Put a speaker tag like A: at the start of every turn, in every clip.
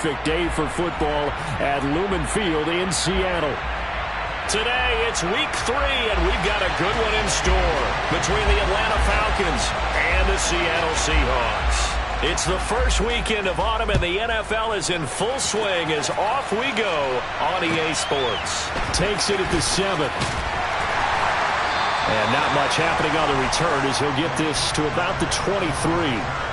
A: terrific day for football at Lumen Field in Seattle.
B: Today, it's week 3, and we've got a good one in store between the Atlanta Falcons and the Seattle Seahawks. It's the first weekend of autumn, and the NFL is in full swing as off we go on EA Sports.
A: Takes it at the 7th. And not much happening on the return as he'll get this to about the 23.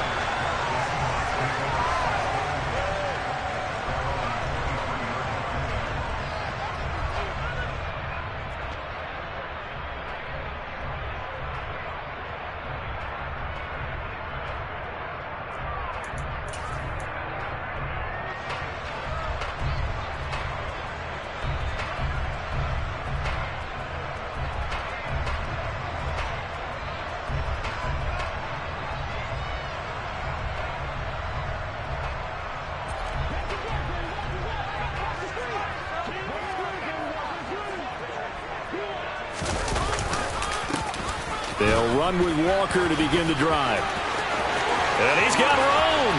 A: They'll run with Walker to begin the drive.
B: And he's got room.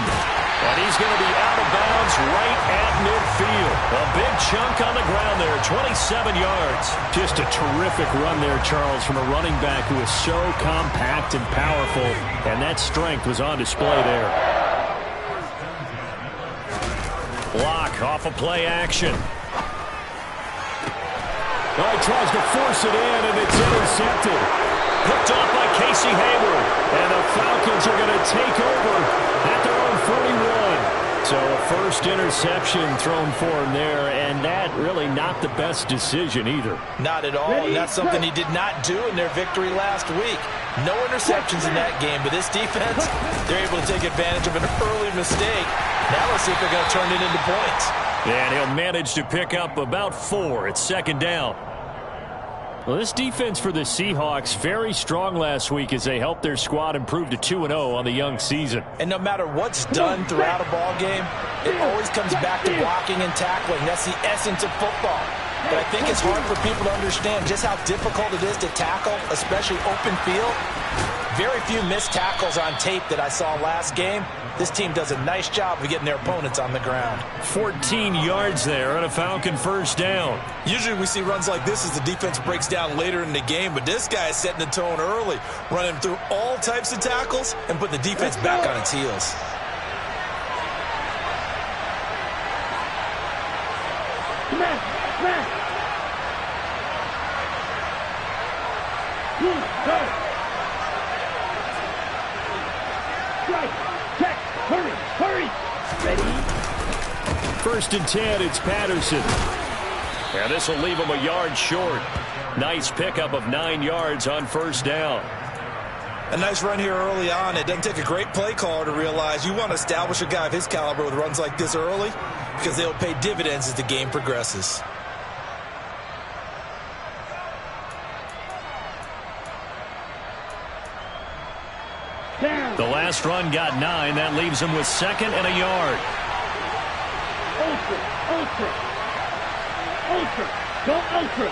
B: And he's going to be out of bounds right at midfield. A big chunk on the ground there, 27 yards.
A: Just a terrific run there, Charles, from a running back who is so compact and powerful. And that strength was on display there.
B: Block off of play action.
A: Oh, he tries to force it in, and it's intercepted.
B: Picked off by Casey Hayward.
A: And the Falcons are going to take over at their own 41. So a first interception thrown for him there, and that really not the best decision either.
C: Not at all, and that's something he did not do in their victory last week. No interceptions in that game, but this defense, they're able to take advantage of an early mistake. Now let's see if they're going to turn it into points.
B: And he'll manage to pick up about 4 at second down.
A: Well, this defense for the Seahawks very strong last week as they helped their squad improve to 2-0 on the young season.
C: And no matter what's done throughout a ball game, it always comes back to blocking and tackling. That's the essence of football. But I think it's hard for people to understand just how difficult it is to tackle, especially open field. Very few missed tackles on tape that I saw last game. This team does a nice job of getting their opponents on the ground.
B: 14 yards there and a Falcon first down.
C: Usually we see runs like this as the defense breaks down later in the game, but this guy is setting the tone early, running through all types of tackles and putting the defense back on its heels.
A: First and 10, it's Patterson.
B: And this will leave him a yard short. Nice pickup of 9 yards on first down.
C: A nice run here early on. It doesn't take a great play caller to realize you want to establish a guy of his caliber with runs like this early because they'll pay dividends as the game progresses.
B: The last run got 9. That leaves him with 2nd and a yard.
D: Ultra. Go ultra.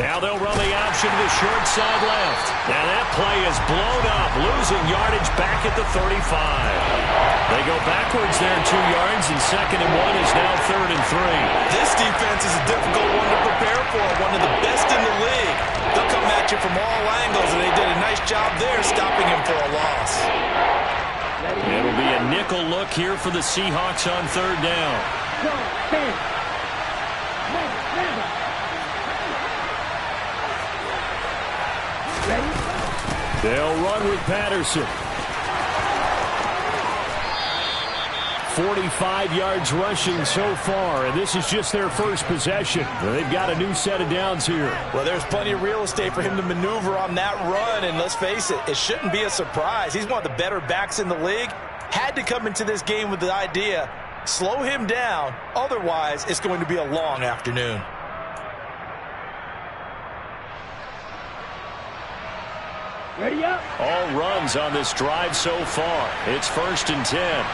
B: Now they'll run the option to the short side left. And that play is blown up, losing yardage back at the 35. They go backwards there 2 yards, and 2nd and 1 is now 3rd and 3.
C: This defense is a difficult one to prepare for, one of the best in the league. They'll come at you from all angles, and they did a nice job there stopping him for a loss.
B: It'll be a nickel look here for the Seahawks on 3rd down.
A: They'll run with Patterson. 45 yards rushing so far, and this is just their first possession. They've got a new set of downs here.
C: Well, there's plenty of real estate for him to maneuver on that run, and let's face it, it shouldn't be a surprise. He's one of the better backs in the league. Had to come into this game with the idea, slow him down, otherwise it's going to be a long afternoon.
D: Ready up.
B: All runs on this drive so far. It's 1st and 10.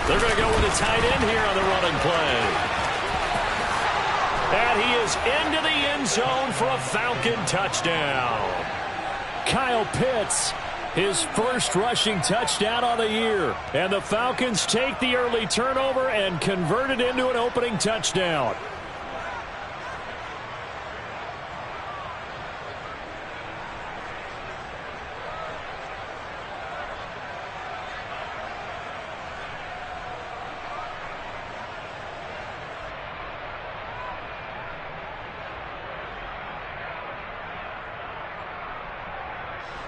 B: They're going to go with a tight end here on the running play. And he is into the end zone for a Falcon touchdown.
A: Kyle Pitts, his first rushing touchdown on the year. And the Falcons take the early turnover and convert it into an opening touchdown.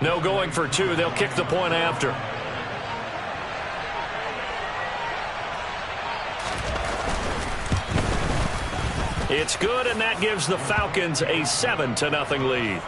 B: No going for two. They'll kick the point after. It's good, and that gives the Falcons a 7-0 lead.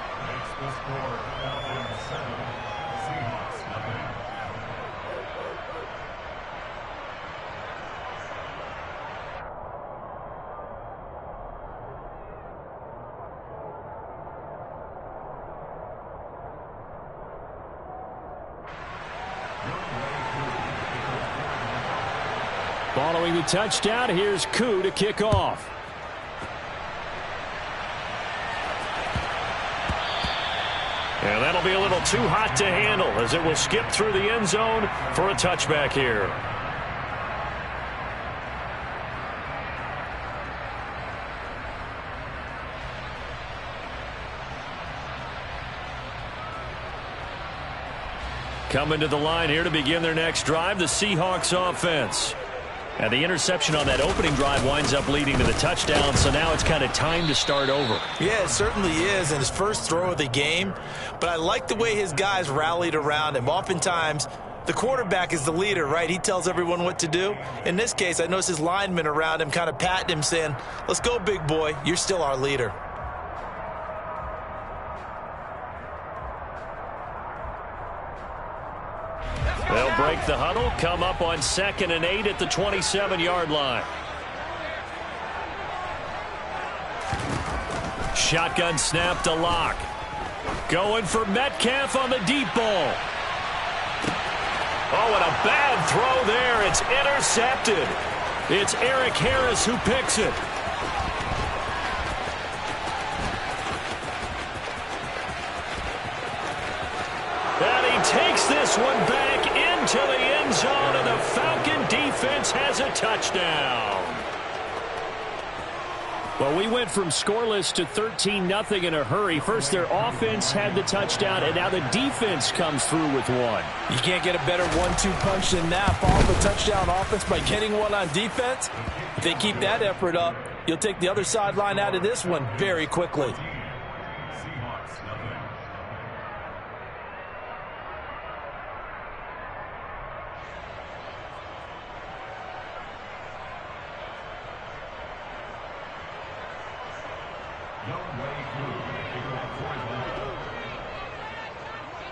A: Following the touchdown, here's Koo to kick off.
B: And that'll be a little too hot to handle as it will skip through the end zone for a touchback here. Coming to the line here to begin their next drive, the Seahawks offense. And the interception on that opening drive winds up leading to the touchdown, so now it's kind of time to start over.
C: Yeah, it certainly is, in his first throw of the game. But I like the way his guys rallied around him. Oftentimes, the quarterback is the leader, right? He tells everyone what to do. In this case, I noticed his linemen around him kind of patting him, saying, "Let's go, big boy. You're still our leader."
B: They'll break the huddle, come up on 2nd and 8 at the 27-yard line. Shotgun snap to Lock. Going for Metcalf on the deep ball. Oh, and a bad throw there. It's intercepted. It's Eric Harris who picks it. And he takes this one back into the end zone, and the Falcon defense has a touchdown.
A: Well, we went from scoreless to 13-0 in a hurry. First, their offense had the touchdown, and now the defense comes through with one.
C: You can't get a better 1-2 punch than that. Follow the touchdown offense by getting one on defense. If they keep that effort up, you'll take the other sideline out of this one very quickly.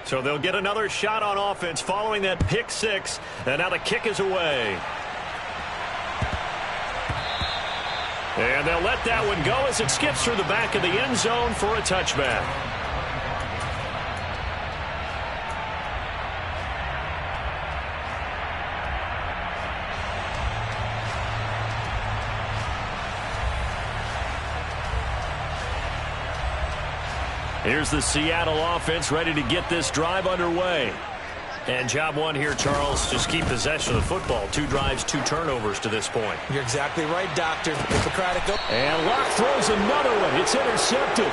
B: So they'll get another shot on offense following that pick six, and now the kick is away. And they'll let that one go as it skips through the back of the end zone for a touchback. Here's the Seattle offense ready to get this drive underway. And job one here, Charles, just keep possession of the football. 2 drives, 2 turnovers to this point.
C: You're exactly right, Doctor. Hippocratic.
A: And Locke throws another one. It's intercepted.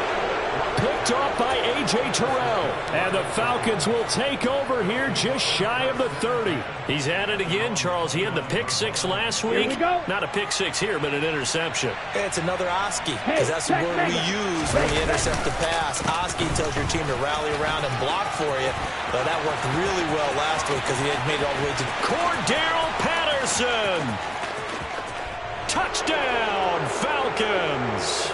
A: Picked off by A.J. Terrell. And the Falcons will take over here just shy of the 30.
B: He's at it again, Charles. He had the pick six last week. Not a pick six here, but an interception.
C: It's another Oski, because that's the word we use when we intercept the pass. Oski tells your team to rally around and block for you. But that worked really well last week because he had made it all the way to
B: Cordero Patterson. Touchdown, Falcons.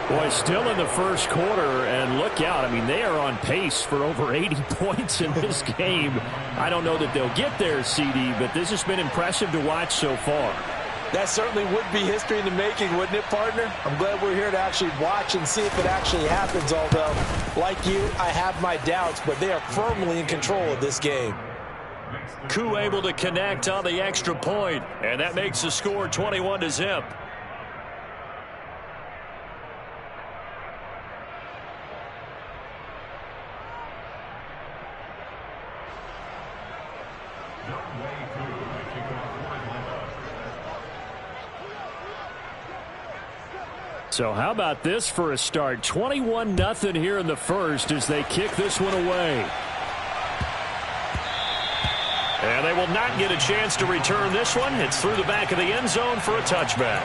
A: Boy, still in the first quarter, and look out. I mean, they are on pace for over 80 points in this game. I don't know that they'll get there, CD, but this has been impressive to watch so far.
C: That certainly would be history in the making, wouldn't it, partner? I'm glad we're here to actually watch and see if it actually happens, although, like you, I have my doubts, but they are firmly in control of this game.
B: Koo able to connect on the extra point, and that makes the score 21-0.
A: So how about this for a start? 21-0 here in the first as they kick this one away.
B: And they will not get a chance to return this one. It's through the back of the end zone for a touchback.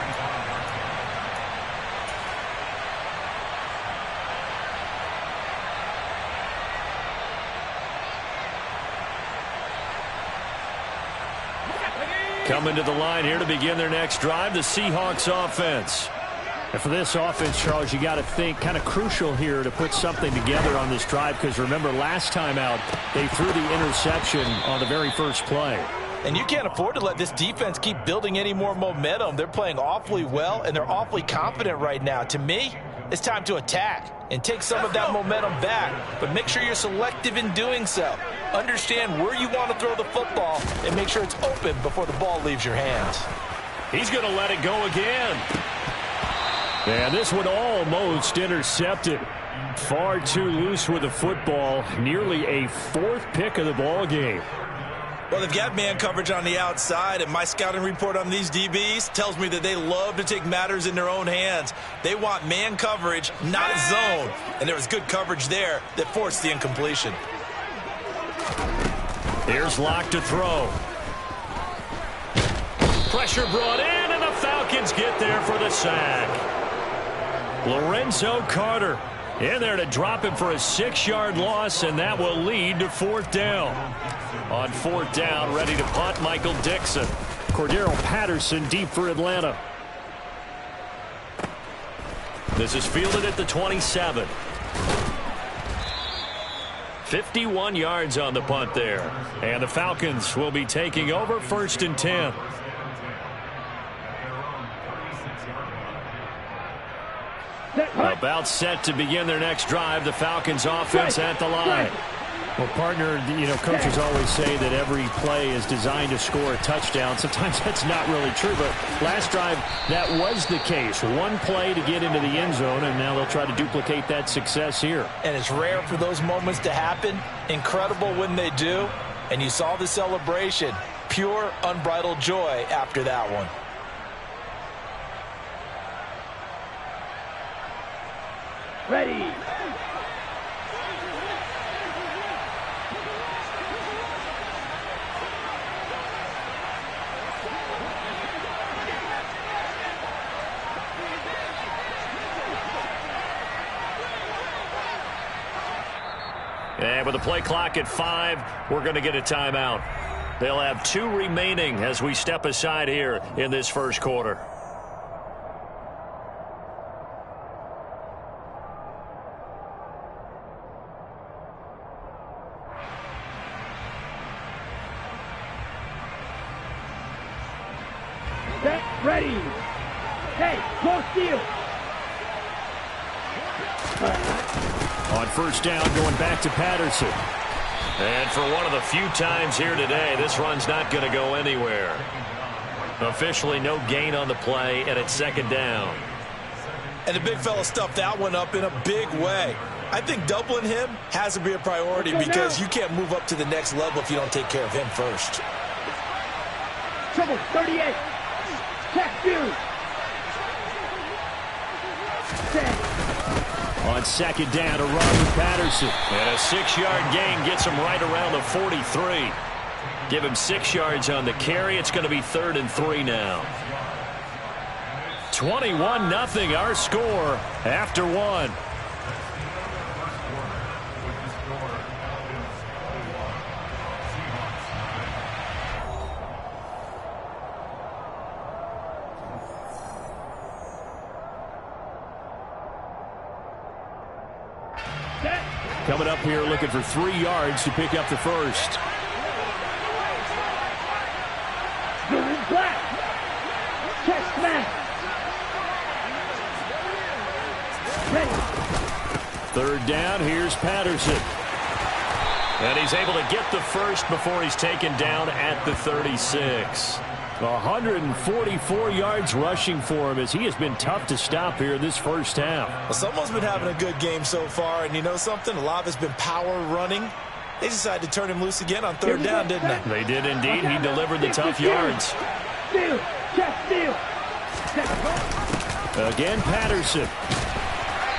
B: Coming to the line here to begin their next drive, the Seahawks offense.
A: And for this offense, Charles, you got to think kind of crucial here to put something together on this drive, because remember last time out they threw the interception on the very first play.
C: And you can't afford to let this defense keep building any more momentum. They're playing awfully well, and they're awfully confident right now. To me, it's time to attack and take some of that momentum back, but make sure you're selective in doing so. Understand where you want to throw the football and make sure it's open before the ball leaves your hands.
B: He's going to let it go again.
A: And this one almost intercepted. Far too loose with the football. Nearly a fourth pick of the ball game.
C: Well, they've got man coverage on the outside, and my scouting report on these DBs tells me that they love to take matters in their own hands. They want man coverage, not zone. And there was good coverage there that forced the incompletion.
B: Here's Locke to throw. Pressure brought in, and the Falcons get there for the sack.
A: Lorenzo Carter in there to drop him for a 6-yard loss, and that will lead to fourth down.
B: On fourth down, ready to punt, Michael Dixon.
A: Cordero Patterson deep for Atlanta.
B: This is fielded at the 27. 51 yards on the punt there.
A: And the Falcons will be taking over 1st and 10.
B: About set to begin their next drive. The Falcons offense at the line.
A: Well, partner, you know, coaches always say that every play is designed to score a touchdown. Sometimes that's not really true, but last drive, that was the case. One play to get into the end zone, and now they'll try to duplicate that success here.
C: And it's rare for those moments to happen. Incredible when they do. And you saw the celebration. Pure, unbridled joy after that one.
D: Ready.
B: And with the play clock at 5, we're going to get a timeout. They'll have 2 remaining as we step aside here in this first quarter.
D: Set. Ready. Hey, go steal.
A: On first down, going back to Patterson.
B: And for one of the few times here today, this run's not going to go anywhere. Officially no gain on the play, and it's 2nd down.
C: And the big fella stuffed that one up in a big way. I think doubling him has to be a priority because you can't move up to the next level if you don't take care of him first.
D: Trouble, 38. Check you. Set.
A: On 2nd down to Robert Patterson.
B: And a 6-yard gain gets him right around the 43. Give him 6 yards on the carry. It's going to be 3rd and 3 now.
A: 21-0 our score after 1. Coming up here looking for 3 yards to pick up the first.
D: Going black. Chest smash. Ready.
A: 3rd down, here's Patterson.
B: And he's able to get the first before he's taken down at the 36.
A: 144 yards rushing for him as he has been tough to stop here this first half.
C: Well, someone's been having a good game so far, and you know something? A lot of it's been power running. They decided to turn him loose again on third down, didn't they?
A: They did indeed. He delivered the tough yards.
D: Steal. Check steal.
A: Again, Patterson.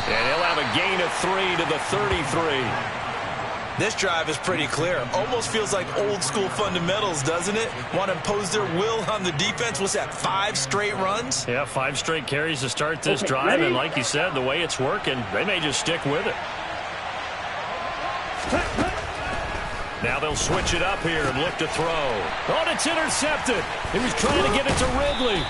A: And he'll have a gain of 3 to the 33.
C: This drive is pretty clear. Almost feels like old school fundamentals, doesn't it? Want to impose their will on the defense. What's that, 5 straight runs?
A: Yeah, 5 straight carries to start this drive. And like you said, the way it's working, they may just stick with it. Now they'll switch it up here and look to throw. Oh, and it's intercepted. He was trying to get it to Ridley.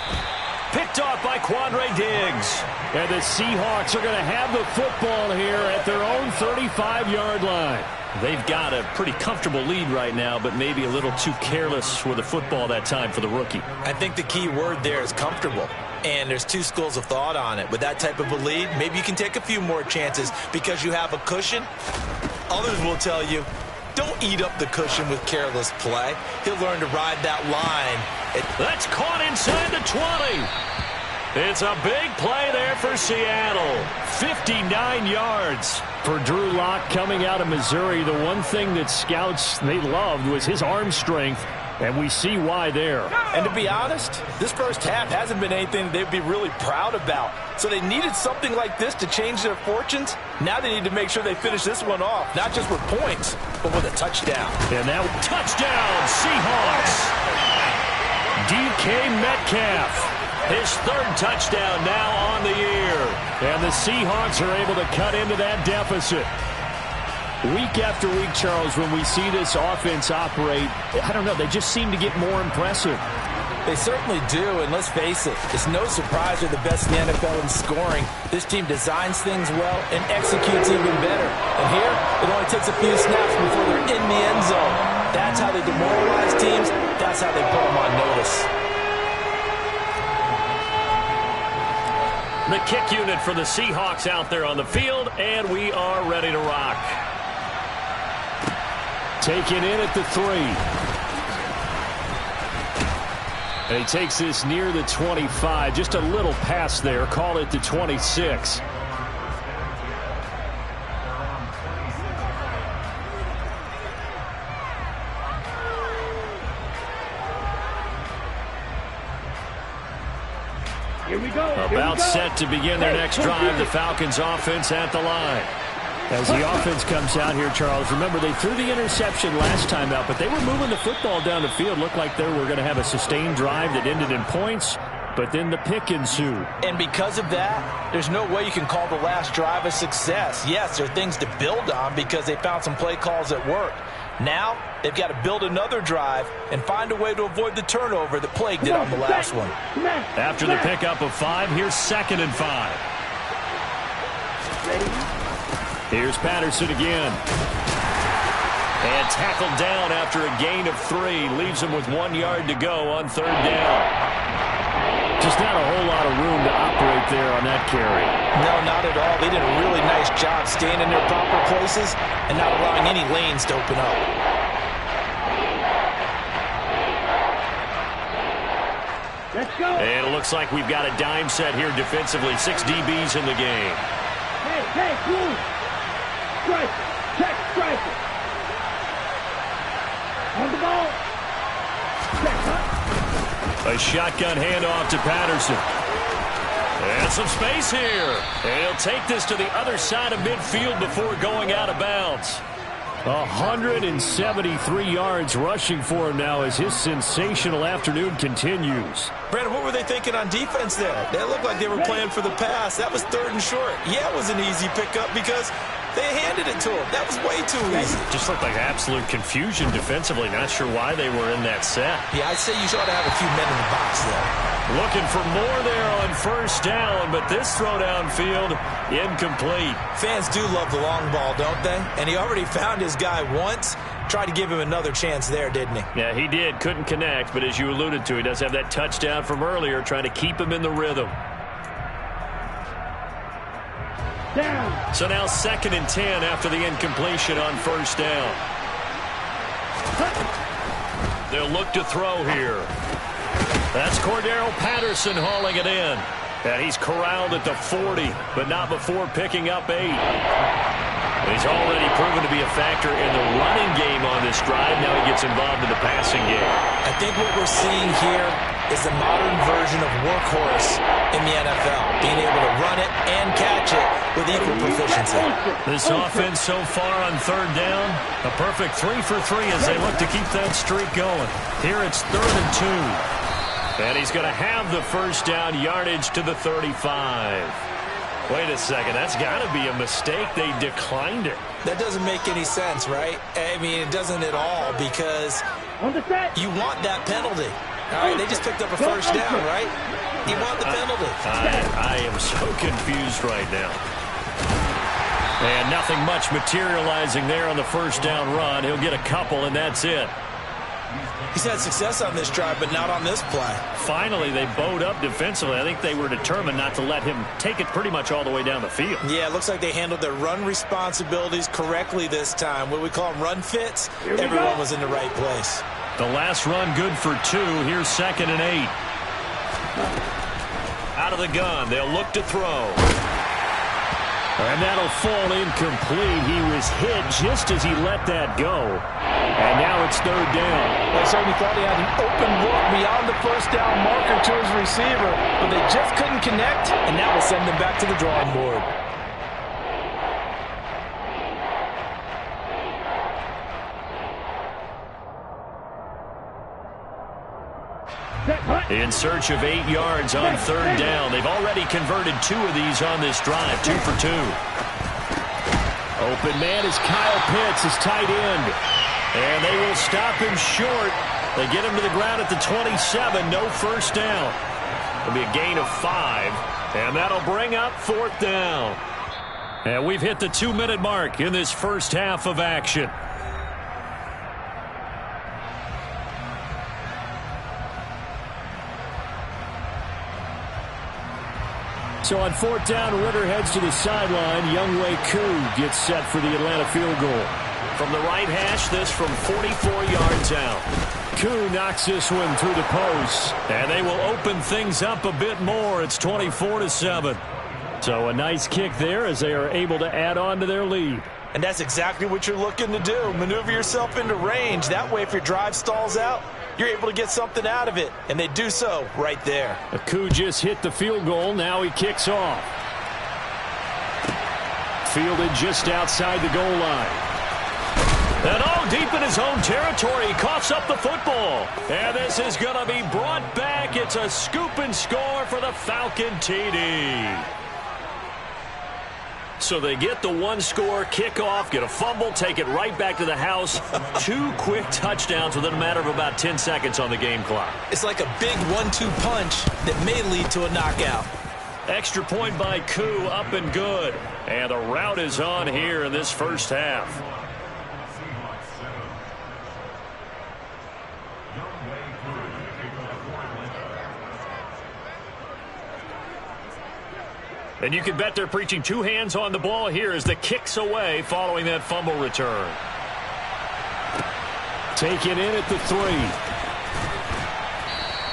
A: Picked off by Quandre Diggs. And the Seahawks are going to have the football here at their own 35-yard line. They've got a pretty comfortable lead right now, but maybe a little too careless with the football that time for the rookie.
C: I think the key word there is comfortable. And there's 2 schools of thought on it. With that type of a lead, maybe you can take a few more chances because you have a cushion. Others will tell you, don't eat up the cushion with careless play. He'll learn to ride that line.
B: That's caught inside the 20. It's a big play there for Seattle.
A: 59 yards for Drew Lock coming out of Missouri. The one thing that scouts they loved was his arm strength, and we see why there.
C: And to be honest, this first half hasn't been anything they'd be really proud about. So they needed something like this to change their fortunes. Now they need to make sure they finish this one off, not just with points, but with a touchdown.
A: And now touchdown, Seahawks. DK Metcalf.
B: His 3rd touchdown now on the year.
A: And the Seahawks are able to cut into that deficit. Week after week, Charles, when we see this offense operate, I don't know, they just seem to get more impressive.
C: They certainly do, and let's face it, it's no surprise they're the best in the NFL in scoring. This team designs things well and executes even better. And here, it only takes a few snaps before they're in the end zone. That's how they demoralize teams. That's how they put them on notice.
B: The kick unit for the Seahawks out there on the field, and we are ready to rock.
A: Taken in at the 3. And he takes this near the 25. Just a little pass there. Call it the 26.
D: Here we go.
A: About set to begin their next drive. The Falcons offense at the line. As the offense comes out here, Charles, remember they threw the interception last time out, but they were moving the football down the field. Looked like they were going to have a sustained drive that ended in points, but then the pick ensued.
C: And because of that, there's no way you can call the last drive a success. Yes, there are things to build on because they found some play calls that worked. Now, they've got to build another drive and find a way to avoid the turnover that plagued it on the last one.
A: After the pickup of 5, here's 2nd and 5. Here's Patterson again. And tackled down after a gain of 3. Leaves him with 1 yard to go on 3rd down. Just not a whole lot of room to operate there on that carry.
C: No, not at all. They did a really nice job staying in their proper places and not allowing any lanes to open up.
D: Let's go.
B: And it looks like we've got a dime set here defensively. 6 DBs in the game.
D: Hey, move. Strike. Check, strike. On the ball. Check,
A: A shotgun handoff to Patterson.
B: And some space here. And he'll take this to the other side of midfield before going out of bounds.
A: 173 yards rushing for him now as his sensational afternoon continues.
C: Brandon, what were they thinking on defense there? They looked like they were playing for the pass. That was 3rd and short. Yeah, it was an easy pickup because they handed it to him. That was way too easy.
A: Just looked like absolute confusion defensively. Not sure why they were in that set.
C: Yeah, I'd say you ought to have a few men in the box there.
B: Looking for more there on 1st down, but this throw downfield incomplete.
C: Fans do love the long ball, don't they? And he already found his guy once. Tried to give him another chance there, didn't he?
B: Yeah, he did. Couldn't connect, but as you alluded to, he does have that touchdown from earlier, trying to keep him in the rhythm.
D: down.
B: So now 2nd and 10 after the incompletion on 1st down. They'll look to throw here. That's Cordero Patterson hauling it in. And he's corralled at the 40, but not before picking up 8. He's already proven to be a factor in the running game on this drive. Now he gets involved in the passing game.
C: I think what we're seeing here is the modern version of workhorse in the NFL, being able to run it and catch it with equal proficiency.
B: This offense so far on third down, a perfect 3 for 3 as they look to keep that streak going. Here it's 3rd and 2. And he's going to have the first down yardage to the 35. Wait a second, that's got to be a mistake. They declined it.
C: That doesn't make any sense, right? I mean, it doesn't at all, because you want that penalty. All right, they just picked up a first down, right? You want the penalty.
B: I am so confused right now. And nothing much materializing there on the first down run. He'll get a couple, and that's it.
C: He's had success on this drive, but not on this play.
B: Finally, they bowed up defensively. I think they were determined not to let him take it pretty much all the way down the field.
C: Yeah, it looks like they handled their run responsibilities correctly this time. What we call run fits, everyone was in the right place.
B: The last run good for 2. Here's 2nd and 8. Out of the gun, they'll look to throw.
A: And that'll fall incomplete. He was hit just as he let that go. And now it's 3rd down.
C: They certainly thought he had an open look beyond the first down marker to his receiver, but they just couldn't connect, and that will send them back to the drawing board.
B: In search of 8 yards on 3rd down. They've already converted 2 of these on this drive, 2 for 2.
A: Open man is Kyle Pitts, his tight end.
B: And they will stop him short. They get him to the ground at the 27, no first down. It'll be a gain of 5, and that'll bring up 4th down. And we've hit the 2-minute mark in this first half of action.
A: So on 4th down, Ritter heads to the sideline. Youngway Koo gets set for the Atlanta field goal.
B: From the right hash, this from 44 yards out.
A: Koo knocks this one through the post.
B: And they will open things up a bit more. It's 24-7.
A: So a nice kick there as they are able to add on to their lead.
C: And that's exactly what you're looking to do. Maneuver yourself into range. That way, if your drive stalls out, you're able to get something out of it. And they do so right there.
A: Koo just hit the field goal. Now he kicks off. Fielded just outside the goal line.
B: And all deep in his own territory, he coughs up the football. And this is going to be brought back. It's a scoop and score for the Falcon TD. So they get the 1-score kickoff, get a fumble, take it right back to the house. 2 quick touchdowns within a matter of about 10 seconds on the game clock.
C: It's like a big 1-2 punch that may lead to a knockout.
B: Extra point by Koo, up and good. And the route is on here in this first half. And you can bet they're preaching 2 hands on the ball here as the kick's away following that fumble return.
A: Taken in at the 3.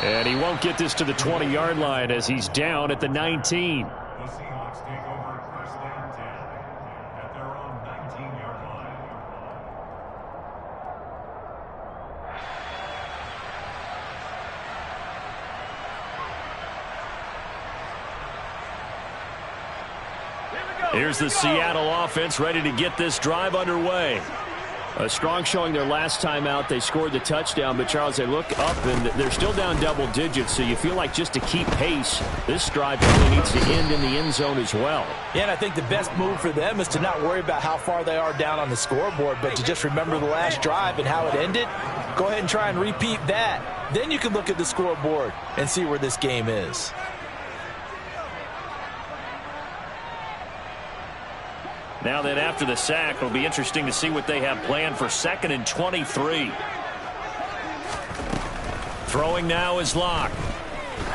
A: And he won't get this to the 20-yard line as he's down at the 19.
E: The Seahawks take over at first and 10 at their own 19-yard line.
B: Here's the Seattle offense ready to get this drive underway.
A: A strong showing their last time out. They scored the touchdown, but Charles, they look up and they're still down double digits, so you feel like just to keep pace, this drive probably needs to end in the end zone as well.
C: Yeah, and I think the best move for them is to not worry about how far they are down on the scoreboard, but to just remember the last drive and how it ended. Go ahead and try and repeat that. Then you can look at the scoreboard and see where this game is.
B: Now that after the sack, it'll be interesting to see what they have planned for 2nd and 23. Throwing now is Locke.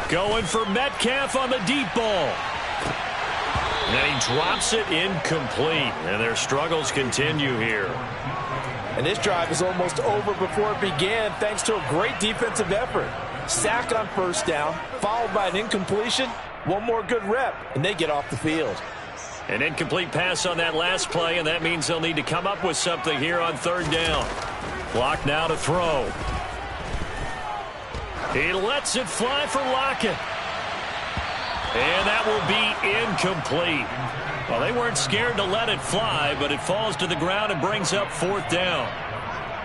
B: Going for Metcalf on the deep ball. And he drops it incomplete. And their struggles continue here.
C: And this drive is almost over before it began thanks to a great defensive effort. Sack on first down, followed by an incompletion. One more good rep, and they get off the field.
B: An incomplete pass on that last play, and that means they'll need to come up with something here on third down. Clock now to throw. He lets it fly for Lockett. And that will be incomplete. Well, they weren't scared to let it fly, but it falls to the ground and brings up fourth down.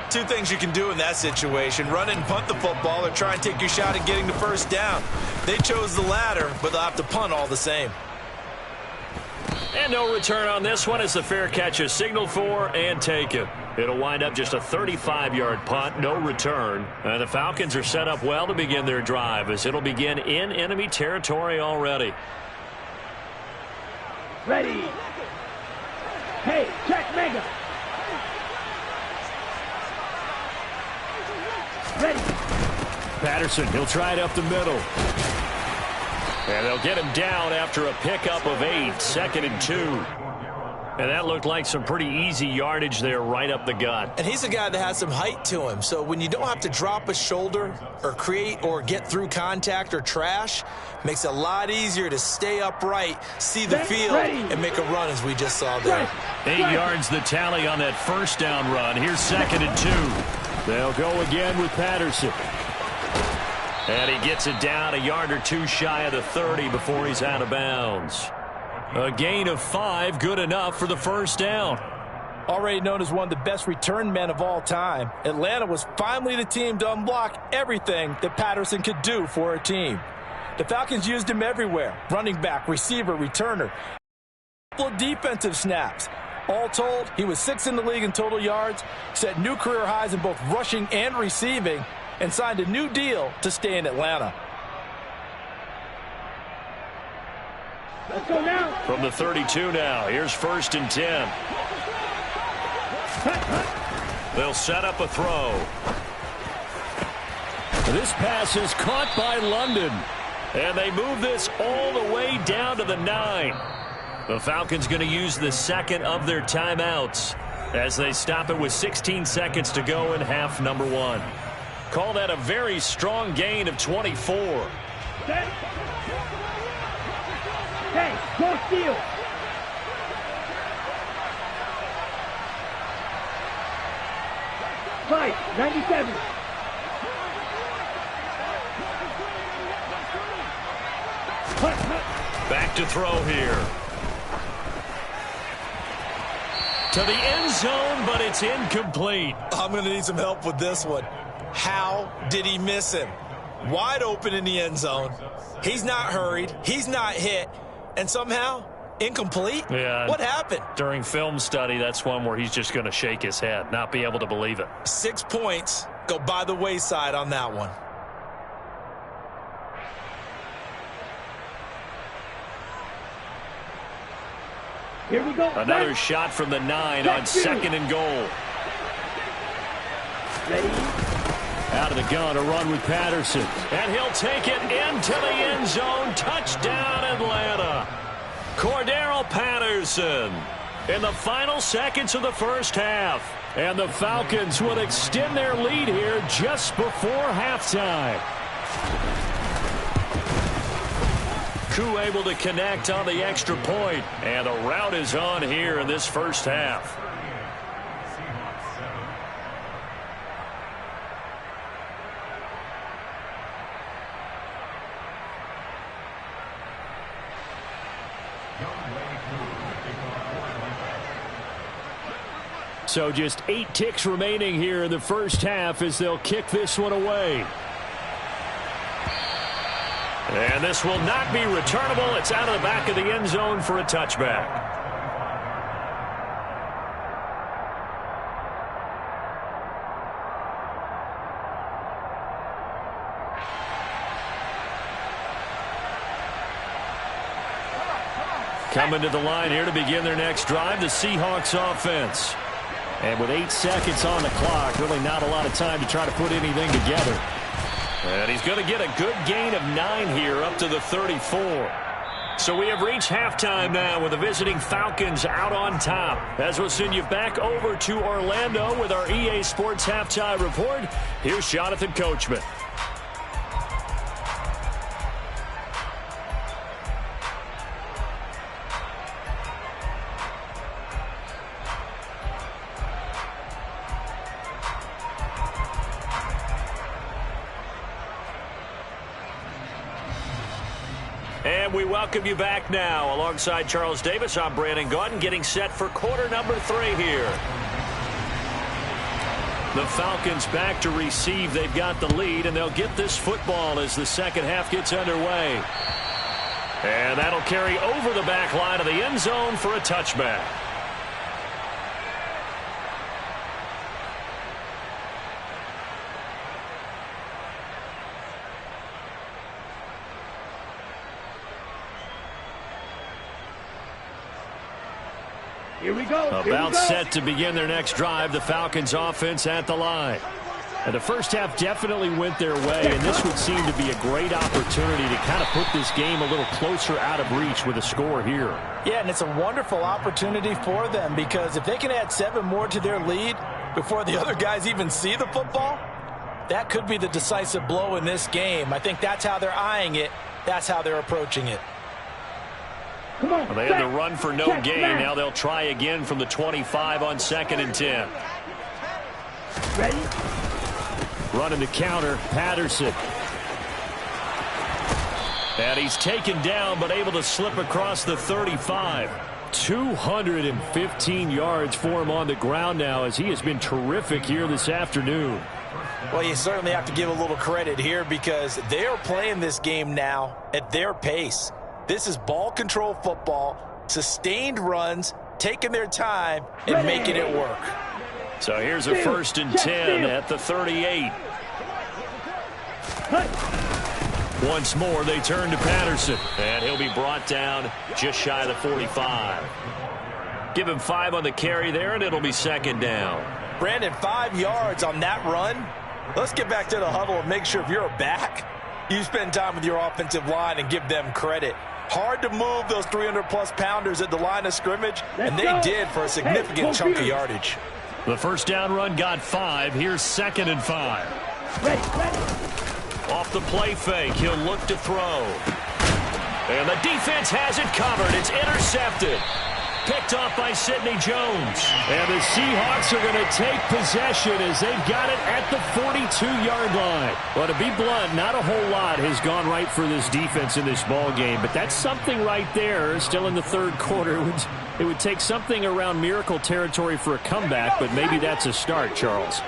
C: Two things you can do in that situation: run it and punt the football, or try and take your shot at getting the first down. They chose the latter, but they'll have to punt all the same.
B: And no return on this one as the fair catch is signaled for and taken. It'll wind up just a 35-yard punt, no return. And the Falcons are set up well to begin their drive as it'll begin in enemy territory already.
D: Ready. Hey, check mega. Ready.
A: Patterson, he'll try it up the middle.
B: And they'll get him down after a pickup of 8, 2nd and 2. And that looked like some pretty easy yardage there right up the gut.
C: And he's a guy that has some height to him, so when you don't have to drop a shoulder or create or get through contact or trash, makes it a lot easier to stay upright, see the field, and make a run as we just saw there.
B: 8 yards the tally on that first down run. Here's 2nd and 2.
A: They'll go again with Patterson.
B: And he gets it down a yard or two shy of the 30 before he's out of bounds. A gain of 5, good enough for the first down.
C: Already known as one of the best return men of all time, Atlanta was finally the team to unblock everything that Patterson could do for a team. The Falcons used him everywhere: running back, receiver, returner. A couple of defensive snaps. All told, he was 6th in the league in total yards, set new career highs in both rushing and receiving, and signed a new deal to stay in Atlanta.
D: Let's go now.
B: From the 32 now, here's 1st and 10. They'll set up a throw.
A: This pass is caught by London.
B: And they move this all the way down to the 9. The Falcons going to use the second of their timeouts as they stop it with 16 seconds to go in half number 1. Call that a very strong gain of 24.
D: Hey, go steal. Fight, 97.
B: Back to throw here. To the end zone, but it's incomplete.
C: I'm going to need some help with this one. How did he miss him? Wide open in the end zone. He's not hurried. He's not hit. And somehow, incomplete?
B: Yeah.
C: What happened?
B: During film study, that's one where he's just going to shake his head, not be able to believe it.
C: 6 points go by the wayside on that one.
D: Here we go.
B: Another shot from the 9 on 2nd and goal.
D: Ready.
A: Out of the gun, a run with Patterson.
B: And he'll take it into the end zone. Touchdown, Atlanta. Cordero Patterson in the final seconds of the first half.
A: And the Falcons will extend their lead here just before halftime.
B: Koo able to connect on the extra point. And the rout is on here in this first half.
A: So just 8 ticks remaining here in the first half as they'll kick this one away.
B: And this will not be returnable. It's out of the back of the end zone for a touchback. Coming to the line here to begin their next drive, the Seahawks offense.
A: And with 8 seconds on the clock, really not a lot of time to try to put anything together.
B: And he's going to get a good gain of 9 here up to the 34. So we have reached halftime now with the visiting Falcons out on top. As we'll send you back over to Orlando with our EA Sports Halftime Report, here's Jonathan Coachman. And we welcome you back now. Alongside Charles Davis, I'm Brandon Gaudin, getting set for quarter number 3 here. The Falcons back to receive. They've got the lead, and they'll get this football as the second half gets underway. And that'll carry over the back line of the end zone for a touchback.
D: Here we go.
A: About set to begin their next drive. The Falcons offense at the line. And the first half definitely went their way, and this would seem to be a great opportunity to kind of put this game a little closer out of reach with a score here.
C: Yeah, and it's a wonderful opportunity for them, because if they can add 7 more to their lead before the other guys even see the football, that could be the decisive blow in this game. I think that's how they're eyeing it. That's how they're approaching it.
A: Well, they had to run for no gain. Now they'll try again from the 25 on 2nd and 10.
D: Ready?
A: Running the counter, Patterson. And he's taken down, but able to slip across the 35. 215 yards for him on the ground now, as he has been terrific here this afternoon.
C: Well, you certainly have to give a little credit here, because they are playing this game now at their pace. This is ball control football, sustained runs, taking their time and making it work.
A: So here's a 1st and 10 at the 38. Once more, they turn to Patterson, and he'll be brought down just shy of the 45. Give him 5 on the carry there, and it'll be 2nd down.
C: Brandon, 5 yards on that run. Let's get back to the huddle and make sure if you're a back, you spend time with your offensive line and give them credit. Hard to move those 300-plus pounders at the line of scrimmage, and they did for a significant chunk of yardage.
A: The first down run got 5. Here's 2nd and 5. Off the play fake, he'll look to throw. And the defense has it covered. It's intercepted. Picked off by Sidney Jones. And the Seahawks are going to take possession as they've got it at the 42-yard line. Well, to be blunt, not a whole lot has gone right for this defense in this ball game, but that's something right there. Still in the 3rd quarter. It would take something around miracle territory for a comeback, but maybe that's a start, Charles.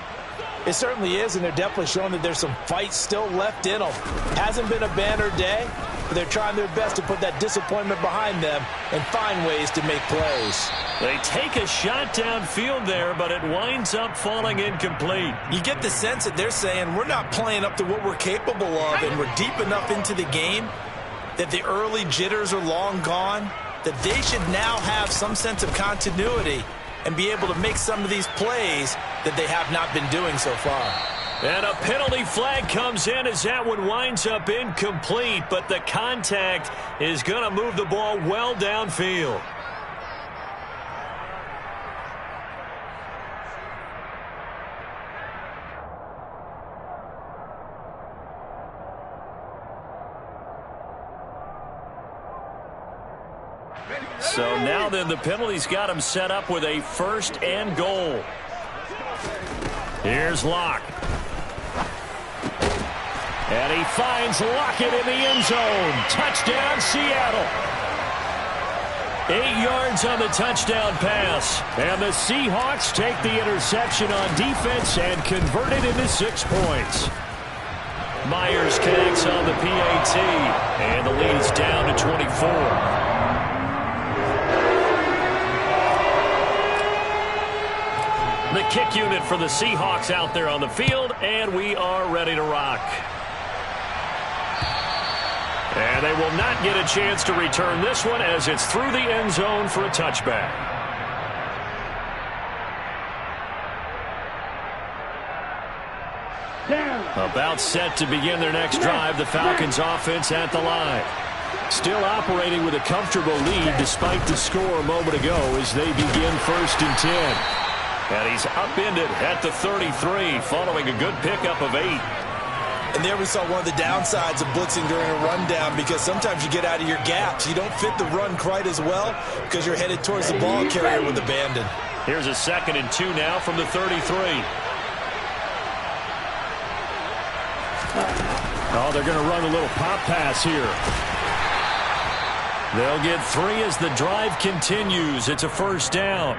C: It certainly is, and they're definitely showing that there's some fight still left in them. Hasn't been a banner day, but they're trying their best to put that disappointment behind them and find ways to make plays.
A: They take a shot downfield there, but it winds up falling incomplete.
C: You get the sense that they're saying we're not playing up to what we're capable of, and we're deep enough into the game that the early jitters are long gone, that they should now have some sense of continuity and be able to make some of these plays that they have not been doing so far.
A: And a penalty flag comes in as that one winds up incomplete, but the contact is going to move the ball well downfield. So now then, the penalty's got him set up with a 1st and goal. Here's Locke. And he finds Lockett in the end zone. Touchdown, Seattle. 8 yards on the touchdown pass. And the Seahawks take the interception on defense and convert it into 6 points. Myers connects on the PAT. And the lead's down to 24. The kick unit for the Seahawks out there on the field, and we are ready to rock. And they will not get a chance to return this one as it's through the end zone for a touchback. About set to begin their next drive, the Falcons offense at the line. Still operating with a comfortable lead despite the score a moment ago as they begin 1st and 10. And he's upended at the 33 following a good pickup of 8.
C: And there we saw one of the downsides of blitzing during a rundown, because sometimes you get out of your gaps. You don't fit the run quite as well because you're headed towards the ball carrier with abandon.
A: Here's a 2nd and 2 now from the 33. Oh, they're going to run a little pop pass here.
B: They'll get 3 as the drive continues. It's a first down.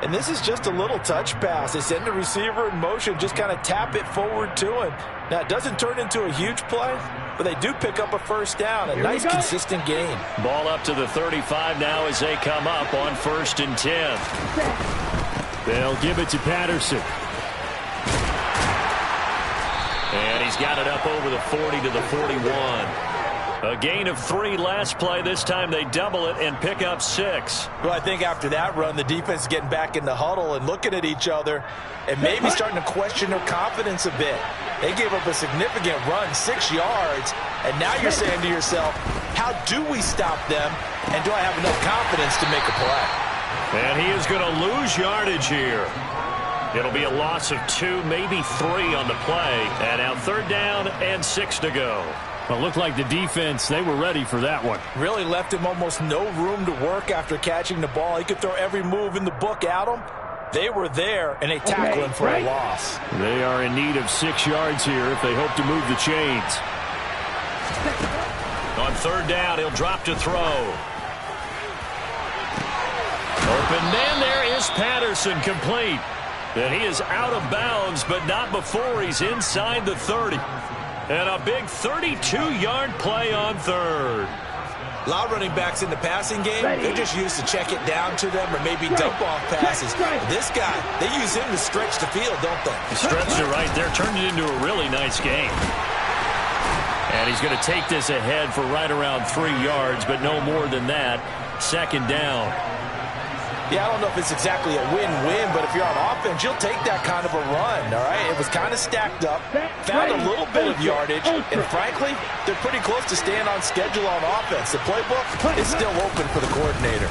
C: And this is just a little touch pass. They send the receiver in motion, just kind of tap it forward to him. Now, it doesn't turn into a huge play, but they do pick up a first down. A nice, consistent gain.
B: Ball up to the 35 now as they come up on 1st and 10.
A: They'll give it to Patterson.
B: And he's got it up over the 40 to the 41. A gain of 3 last play. This time they double it and pick up 6.
C: Well, I think after that run, the defense is getting back in the huddle and looking at each other and maybe starting to question their confidence a bit. They gave up a significant run, 6 yards, and now you're saying to yourself, how do we stop them, and do I have enough confidence to make a play?
B: And he is going to lose yardage here. It'll be a loss of 2, maybe 3 on the play. And now 3rd down and 6 to go.
A: Well, it looked like the defense, they were ready for that one.
C: Really left him almost no room to work after catching the ball. He could throw every move in the book at him. They were there, and they tackle him for a loss.
A: They are in need of 6 yards here if they hope to move the chains.
B: On 3rd down, he'll drop to throw. Open man, there is Patterson, complete. And he is out of bounds, but not before he's inside the 30. And a big 32-yard play on 3rd.
C: A lot of running backs in the passing game, they're just used to check it down to them or maybe dump-off passes. This guy, they use him to stretch the field, don't they?
B: He stretched it right there, turned it into a really nice game. And he's going to take this ahead for right around 3 yards, but no more than that. 2nd down.
C: Yeah, I don't know if it's exactly a win-win, but if you're on offense, you'll take that kind of a run, all right? It was kind of stacked up, found a little bit of yardage, and frankly, they're pretty close to staying on schedule on offense. The playbook is still open for the coordinator.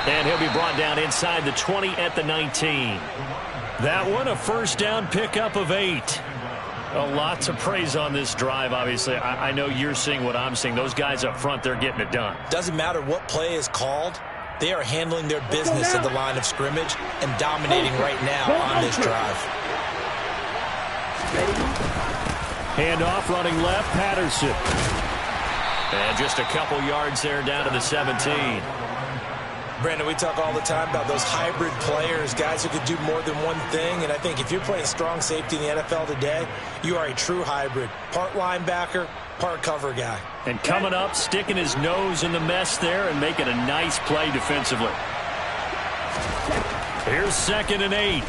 B: And he'll be brought down inside the 20 at the 19. That one, a first down pickup of 8. A lot to praise on this drive, obviously. I know you're seeing what I'm seeing. Those guys up front, they're getting it done.
C: Doesn't matter what play is called. They are handling their business at the line of scrimmage and dominating right now on this drive.
A: Handoff running left, Patterson.
B: And just a couple yards there down to the 17.
C: Brandon, we talk all the time about those hybrid players, guys who could do more than one thing. And I think if you're playing strong safety in the NFL today, you are a true hybrid. Part linebacker, part cover guy.
A: And coming up, sticking his nose in the mess there and making a nice play defensively.
B: Here's 2nd and 8.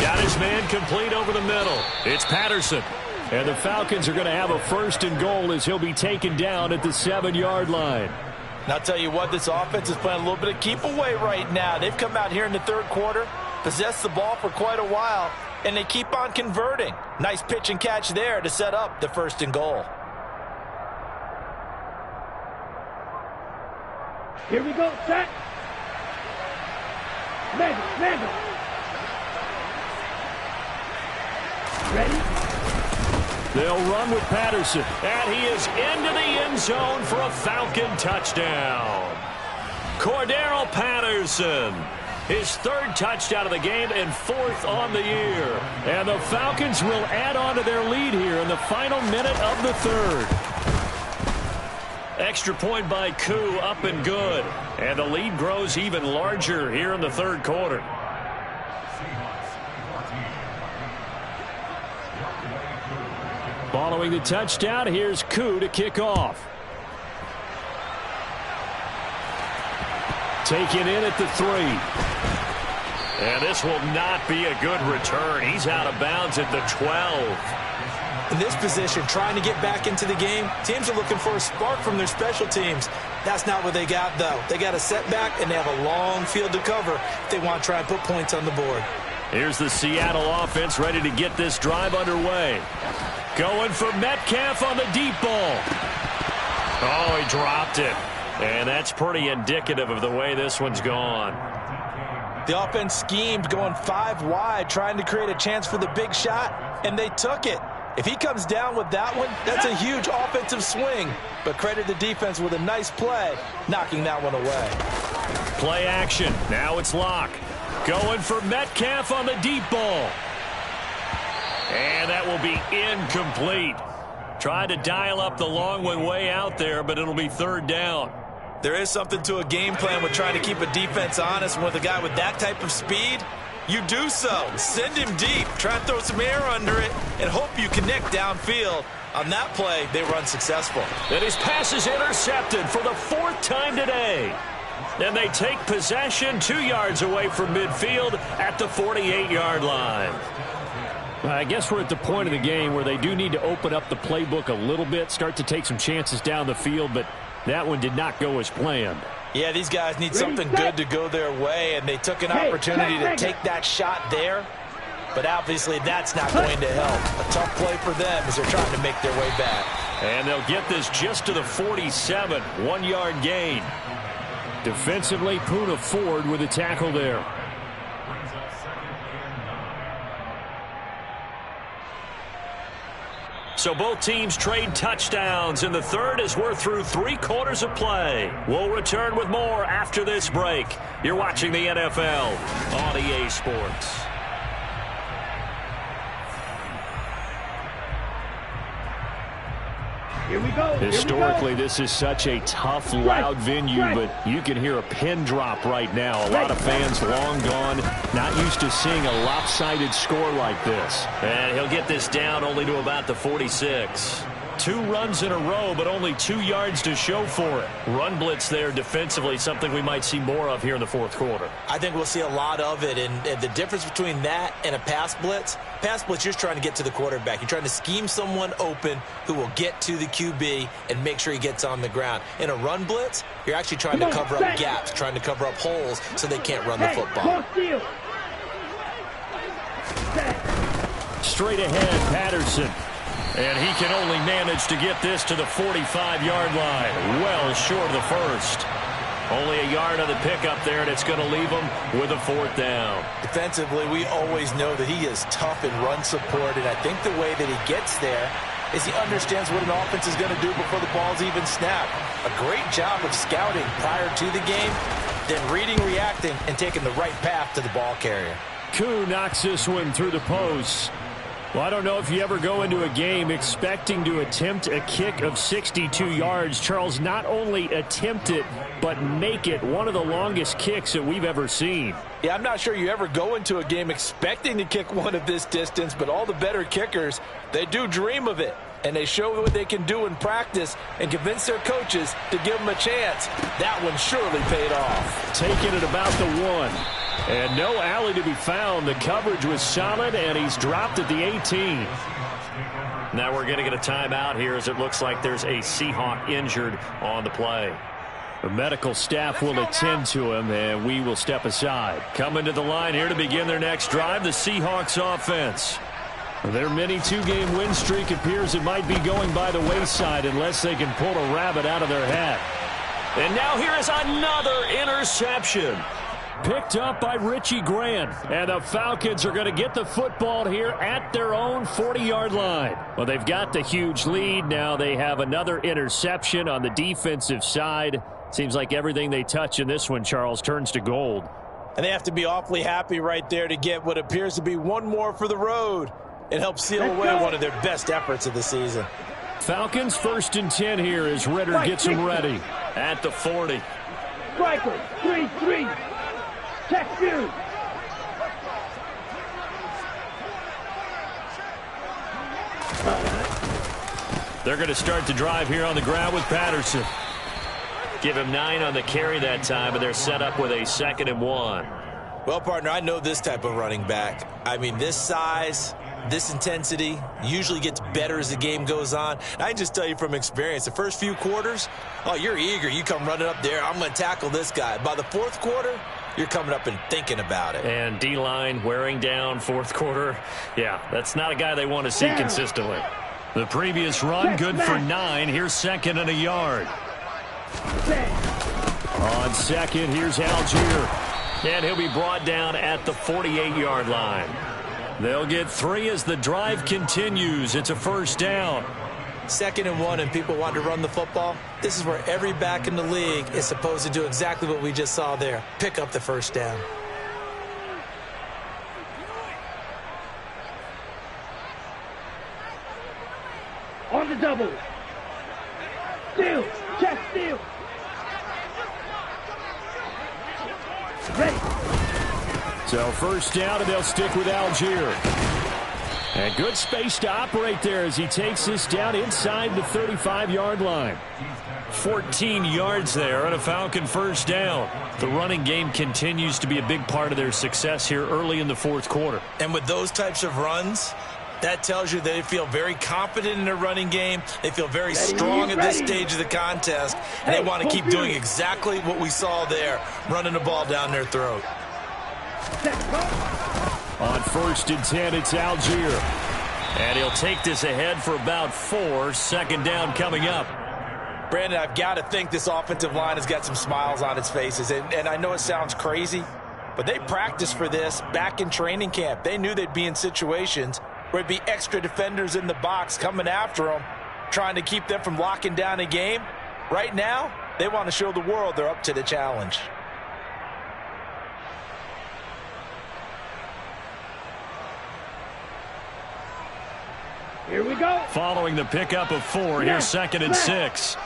B: Got his man complete over the middle. It's Patterson.
A: And the Falcons are going to have a 1st and goal as he'll be taken down at the 7-yard line.
C: And I'll tell you what, this offense is playing a little bit of keep away right now. They've come out here in the 3rd quarter, possessed the ball for quite a while, and they keep on converting. Nice pitch and catch there to set up the 1st and goal.
D: Here we go, set. Manda. Ready?
A: They'll run with Patterson.
B: And he is into the end zone for a Falcon touchdown. Cordero Patterson, his 3rd touchdown of the game and 4th on the year.
A: And the Falcons will add on to their lead here in the final minute of the 3rd.
B: Extra point by Koo, up and good. And the lead grows even larger here in the 3rd quarter.
A: Following the touchdown, here's Koo to kick off. Taken in at the 3.
B: And this will not be a good return. He's out of bounds at the 12.
C: In this position, trying to get back into the game, teams are looking for a spark from their special teams. That's not what they got, though. They got a setback, and they have a long field to cover if they want to try and put points on the board.
B: Here's the Seattle offense ready to get this drive underway. Going for Metcalf on the deep ball. Oh, he dropped it. And that's pretty indicative of the way this one's gone.
C: The offense schemed going 5 wide, trying to create a chance for the big shot, and they took it. If he comes down with that one, that's a huge offensive swing. But credit the defense with a nice play, knocking that one away.
B: Play action. Now it's Locke. Going for Metcalf on the deep ball. And that will be incomplete. Tried to dial up the long one way out there, but it'll be third down.
C: There is something to a game plan with trying to keep a defense honest. With a guy with that type of speed, you do so. Send him deep. Try and throw some air under it and hope you connect downfield. On that play, they were unsuccessful.
B: And his pass is intercepted for the 4th time today. And they take possession 2 yards away from midfield at the 48-yard line.
A: I guess we're at the point of the game where they do need to open up the playbook a little bit, start to take some chances down the field, but that one did not go as planned.
C: Yeah, these guys need something good to go their way, and they took an opportunity to take that shot there. But obviously that's not going to help. A tough play for them as they're trying to make their way back.
B: And they'll get this just to the 47, 1-yard gain.
A: Defensively, Poona Ford with a tackle there.
B: So both teams trade touchdowns in the third as we're through 3 quarters of play. We'll return with more after this break. You're watching the NFL on EA Sports.
D: Here we go.
A: Historically, this is such a tough, loud venue, but you can hear a pin drop right now. A lot of fans long gone, not used to seeing a lopsided score like this.
B: And he'll get this down only to about the 46.
A: 2 runs in a row, but only 2 yards to show for it.
B: Run blitz there defensively, something we might see more of here in the 4th quarter.
C: I think we'll see a lot of it, and the difference between that and a pass blitz, you're just trying to get to the quarterback. You're trying to scheme someone open who will get to the QB and make sure he gets on the ground. In a run blitz, you're actually trying to cover up gaps, trying to cover up holes so they can't run the football.
A: Straight ahead, Patterson.
B: And he can only manage to get this to the 45-yard line. Well short of the first. Only a yard on the pickup there, and it's going to leave him with a 4th down.
C: Defensively, we always know that he is tough in run support, and I think the way that he gets there is he understands what an offense is going to do before the ball's even snapped. A great job of scouting prior to the game, then reading, reacting, and taking the right path to the ball carrier.
A: Koo knocks this one through the post. Well, I don't know if you ever go into a game expecting to attempt a kick of 62 yards. Charles, not only attempt it, but make it one of the longest kicks that we've ever seen.
C: Yeah, I'm not sure you ever go into a game expecting to kick one of this distance, but all the better kickers, they do dream of it. And they show what they can do in practice and convince their coaches to give them a chance. That one surely paid off.
A: Taking it about the 1. And no alley to be found. The coverage was solid, and he's dropped at the 18.
B: Now we're going to get a timeout here as it looks like there's a Seahawk injured on the play.
A: The medical staff will attend to him, and we will step aside.
B: Coming to the line here to begin their next drive, the Seahawks offense.
A: Their mini 2-game win streak appears it might be going by the wayside unless they can pull a rabbit out of their hat.
B: And now here is another interception.
A: Picked up by Richie Grant. And the Falcons are going to get the football here at their own 40-yard line. Well, they've got the huge lead. Now they have another interception on the defensive side. Seems like everything they touch in this one, Charles, turns to gold.
C: And they have to be awfully happy right there to get what appears to be one more for the road. It helps seal away one of their best efforts of the season.
A: Falcons 1st and 10 here as Ritter gets them ready.
B: At the 40.
D: Striker, 3-3. Check view.
B: They're going to start the drive here on the ground with Patterson. Give him 9 on the carry that time, and they're set up with a 2nd and 1.
C: Well, partner, I know this type of running back. I mean, this size, this intensity usually gets better as the game goes on. And I can just tell you from experience, the first few quarters, oh, you're eager. You come running up there. I'm going to tackle this guy. By the 4th quarter, you're coming up and thinking about it.
B: And D-line wearing down 4th quarter. Yeah, that's not a guy they want to see consistently.
A: The previous run, good for 9. Here's 2nd and a yard. On 2nd, here's Algier.
B: And he'll be brought down at the 48-yard line.
A: They'll get 3 as the drive continues. It's a 1st down.
C: 2nd and 1, and people want to run the football. This is where every back in the league is supposed to do exactly what we just saw there. Pick up the 1st down.
D: On the the double. Steal. Check steal. Ready.
A: So first down, and they'll stick with Algier. And good space to operate there as he takes this down inside the 35-yard line.
B: 14 yards there and a Falcon first down. The running game continues to be a big part of their success here early in the fourth quarter.
C: And with those types of runs, that tells you they feel very confident in their running game. They feel very strong at this stage of the contest. And they want to keep doing exactly what we saw there, running the ball down their throat.
A: On 1st and 10, it's Algier.
B: And he'll take this ahead for about 4. Second down coming up.
C: Brandon, I've got to think this offensive line has got some smiles on its faces. And I know it sounds crazy, but they practiced for this back in training camp. They knew they'd be in situations where it'd be extra defenders in the box coming after them, trying to keep them from locking down a game. Right now, they want to show the world they're up to the challenge.
D: Here we go.
B: Following the pickup of 4, here's 2nd and 6.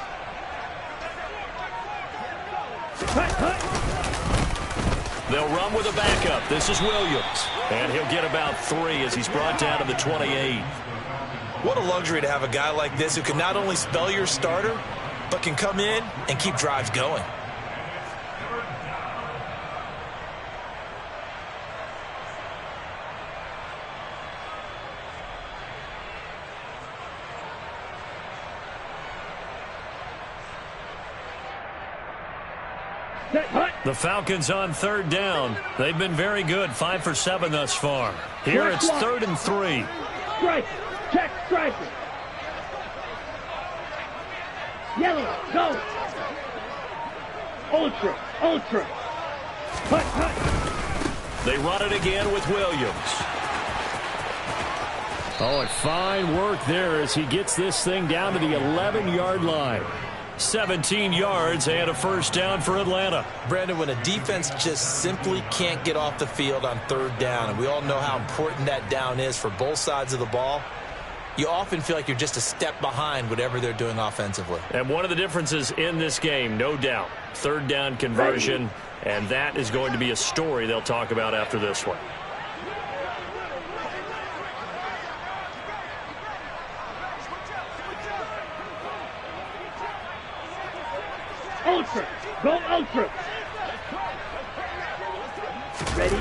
B: They'll run with a backup. This is Williams. And he'll get about 3 as he's brought down to the 28.
C: What a luxury to have a guy like this who can not only spell your starter, but can come in and keep drives going.
B: The Falcons on 3rd down. They've been very good, 5 for 7 thus far. Here it's 3rd and 3.
D: Strike. Check striker. Yellow. Go. Ultra. Ultra. Hut.
B: They run it again with Williams.
A: Oh, and fine work there as he gets this thing down to the 11-yard line.
B: 17 yards and a first down for Atlanta.
C: Brandon, when a defense just simply can't get off the field on 3rd down, and we all know how important that down is for both sides of the ball, you often feel like you're just a step behind whatever they're doing offensively.
B: And one of the differences in this game, no doubt, 3rd down conversion, and that is going to be a story they'll talk about after this one.
D: Ultra. Go ultra. Ready.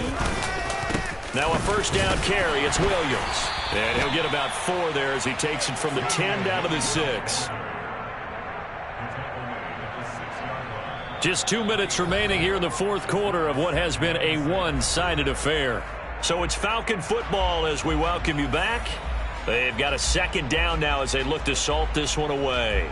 B: Now a first down carry. It's Williams. And he'll get about 4 there as he takes it from the 10 down to the 6. Just 2 minutes remaining here in the fourth quarter of what has been a one-sided affair. So it's Falcon football as we welcome you back. They've got a 2nd down now as they look to salt this one away.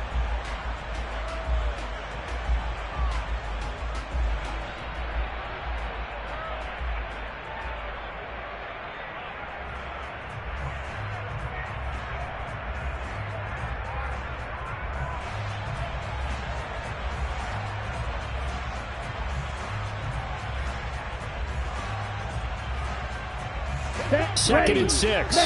B: Second and 6.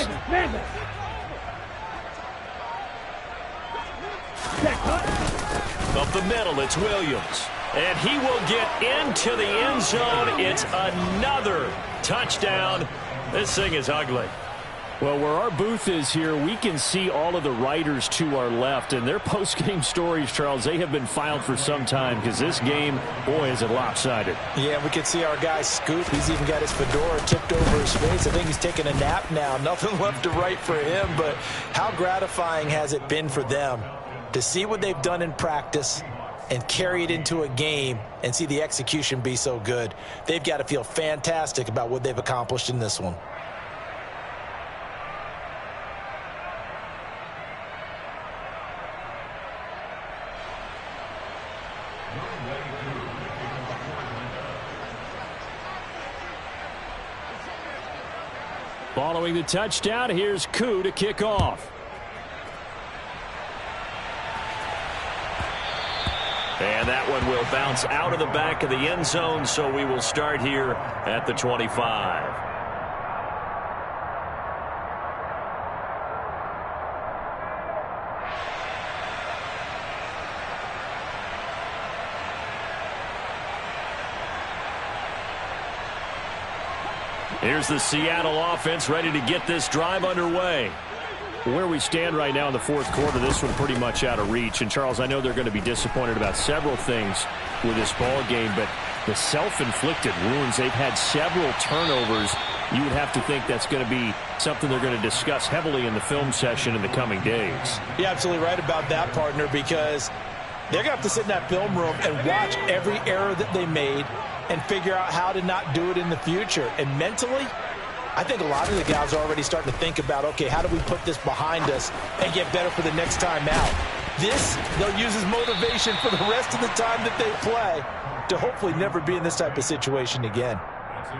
B: Up the middle, it's Williams. And he will get into the end zone. It's another touchdown. This thing is ugly.
A: Well, where our booth is here, we can see all of the writers to our left. And their post-game stories, Charles, they have been filed for some time because this game, boy, is it lopsided.
C: Yeah, we can see our guy Scoop. He's even got his fedora tipped over his face. I think he's taking a nap now. Nothing left to write for him, but how gratifying has it been for them to see what they've done in practice and carry it into a game and see the execution be so good. They've got to feel fantastic about what they've accomplished in this one.
A: Following the touchdown, here's Koo to kick off.
B: And that one will bounce out of the back of the end zone, so we will start here at the 25. Here's the Seattle offense ready to get this drive underway.
A: Where we stand right now in the fourth quarter, this one pretty much out of reach. And, Charles, I know they're going to be disappointed about several things with this ball game, but the self-inflicted wounds, they've had several turnovers. You would have to think that's going to be something they're going to discuss heavily in the film session in the coming days.
C: You're absolutely right about that, partner, because they're going to have to sit in that film room and watch every error that they made and figure out how to not do it in the future. And mentally, I think a lot of the guys are already starting to think about, okay, how do we put this behind us and get better for the next time out? This, they'll use as motivation for the rest of the time that they play to hopefully never be in this type of situation again.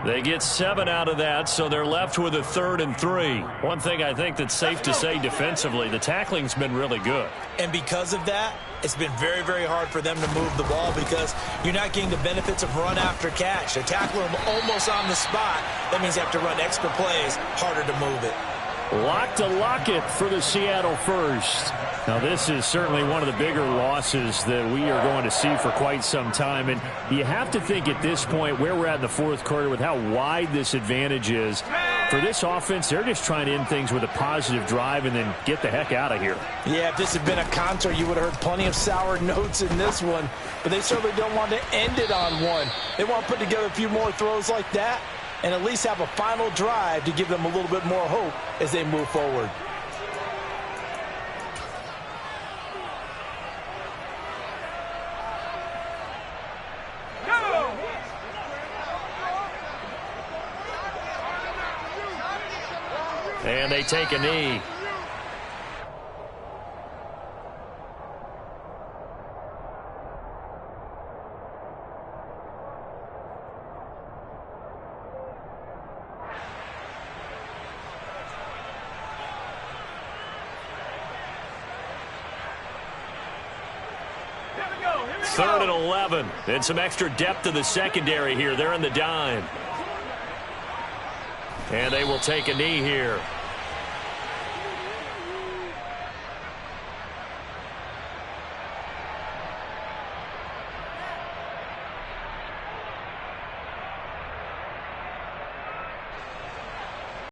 B: They get 7 out of that, so they're left with a 3rd and 3. One thing I think that's safe to say defensively, the tackling's been really good.
C: And because of that, it's been very, very hard for them to move the ball because you're not getting the benefits of run after catch. They tackle them almost on the spot. That means they have to run extra plays, harder to move it.
A: Lock to Lockett for the Seattle first. Now, this is certainly one of the bigger losses that we are going to see for quite some time. And you have to think at this point where we're at in the fourth quarter with how wide this advantage is. For this offense, they're just trying to end things with a positive drive and then get the heck out of here.
C: Yeah, if this had been a concert, you would have heard plenty of sour notes in this one. But they certainly don't want to end it on one. They want to put together a few more throws like that and at least have a final drive to give them a little bit more hope as they move forward.
B: And they take a knee. Third and 11. And some extra depth to the secondary here. They're in the dime. And they will take a knee here.